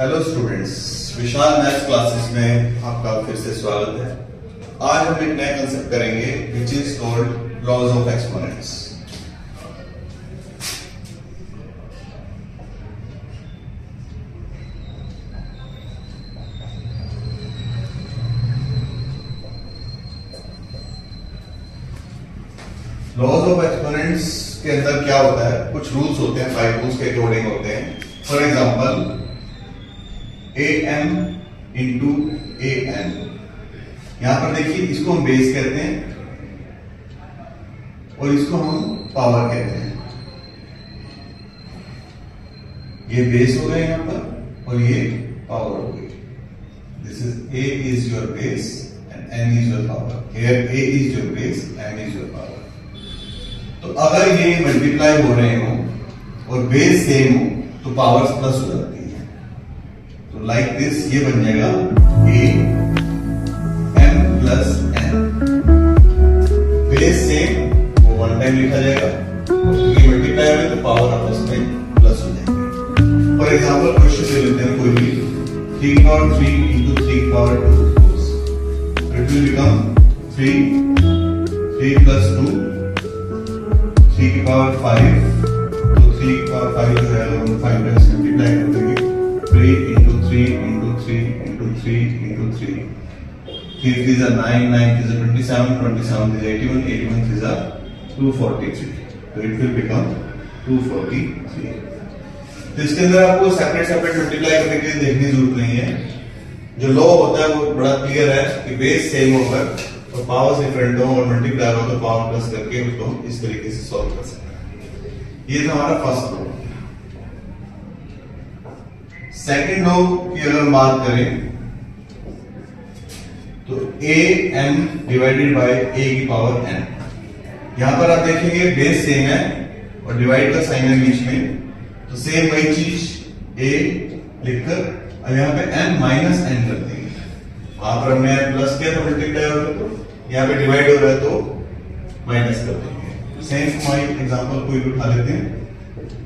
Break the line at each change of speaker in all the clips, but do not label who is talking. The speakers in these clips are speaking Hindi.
हेलो स्टूडेंट्स, विशाल मैथ्स क्लासेस में आपका फिर से स्वागत है। आज हम एक नया कंसेप्ट करेंगे which is called laws of exponents. Laws of exponents के अंदर क्या होता है, कुछ रूल्स होते हैं, 5 रूल्स के अकॉर्डिंग होते हैं। For example am into an, यहां पर देखिए इसको हम बेस कहते हैं और इसको हम पावर कहते हैं। ये बेस हो गए यहां पर और ये पावर हो गई। This is a is your base and n is your power. Here a is your base, n is your power. तो अगर ये मल्टीप्लाई हो रहे हो और बेस सेम हो तो पावर्स प्लस हो जाती है। तो लाइक दिस ये बन जाएगा a m plus n। Base same वो वन टाइम लिखा जाएगा और ये मल्टीप्लाई हो तो पावर आपस में प्लस हो जाएगी। फॉर एग्जांपल क्वेश्चन ले लेते हैं कोई भी 3 power 3 into 3 power 2, it will become 3 plus 2 3 की पावर 5। तो 3 की पावर 5 जो है हम 5 टाइम्स मल्टीप्लाई कर देंगे। 3 into 3 into 3 into 3 into 3 3 is a 9, 9 is a 27, 27 is 81, 81 is a 243। तो it will become 243। तो इसके अंदर आपको सेपरेट मल्टीप्लाई करने के लिए देखने की जरूरत नहीं है। जो लॉ होता है वो बड़ा क्लियर है कि बेस सेम होकर और पावर्स डिफरेंट हो और मल्टीप्लाई हो तो पावर प्लस करके उसको हम इस तरीके से सॉल्व कर सकते हैं। ये था हमारा फर्स्ट लॉ। सेकेंड लॉ की अगर हम बात करें तो a m divided by a की पावर n। यहां पर आप देखेंगे बेस सेम है और डिवाइड का साइन है बीच में, तो सेम वही चीज a लिखकर अब यहां पे n माइनस n कर देंगे। वहां पर हमने प्लस किया तो मल्टीप्लाई हो रहा है, तो यहां पे डिवाइड हो रहा है तो माइनस कर देंगे। सेम हमारी एग्जांपल कोई भी उठा लेते हैं।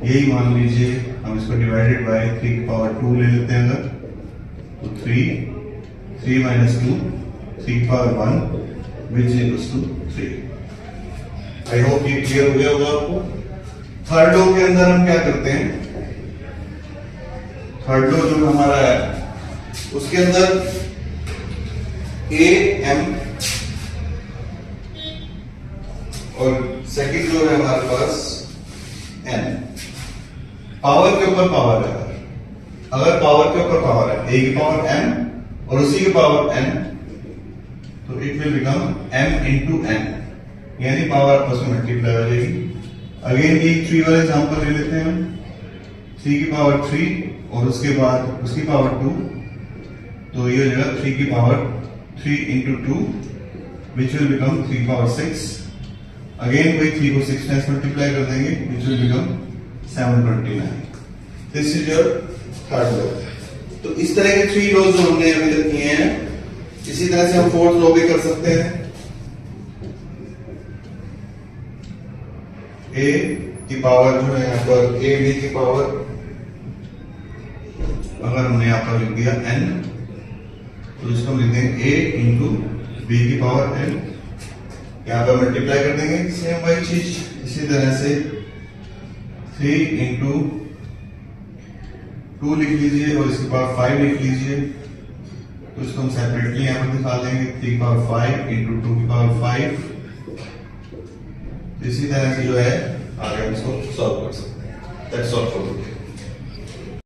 यही मान लीजिए हम इसको डिवाइडेड बाय 3 की पावर 2 ले लेते हैं अगर, तो 3 माइनस 2 3 की power 1 which equals to 3। I hope ये क्लियर हो गया होगा आपको। थर्ड लॉ के अंदर हम क्या करते हैं, थर्ड लॉ जो हमारा है उसके अंदर a m और सेकंड जो है हमारे पास n। पावर के ऊपर पावर है, अगर पावर के ऊपर पावर है a की पावर m और उसी की पावर n, तो it will become m into n, यानी पावर आपस में मल्टीप्लाई हो जाएगी। अगेन ये 3 वाला एग्जांपल ले लेते हैं हम। 3 की पावर 3 और उसके बाद उसकी पावर 2, तो ये हो जाएगा 3 की power 3 into 2 which will become 3 power 6। Again वही 3 को 6 टाइम्स मल्टीप्लाई कर देंगे which will become 729। This is your third law. तो इस तरह के 3 लॉज जो हमने अभी तक किए हैं, इसी तरह से हम फोर्थ लॉ भी कर सकते हैं। a की पावर जो है यहाँ पर a b की पावर अगर हमने यहाँ पर लिख दिया n, तो इसको हम लिख देंगे a इंटू b की पावर n। यहाँ पर मल्टीप्लाई कर देंगे सेम वही चीज। इसी तरह से 3 इंटू 2 लिख लीजिए और इसके पावर 5 लिख लीजिए, तो इसको हम सेपरेटली यहाँ पर दिखा देंगे। 3 की पावर 5 इंटू 2 की पावर 5। इसी तरह से जो है आगे हम इसको सॉल्व कर सकते हैं। That's all for today.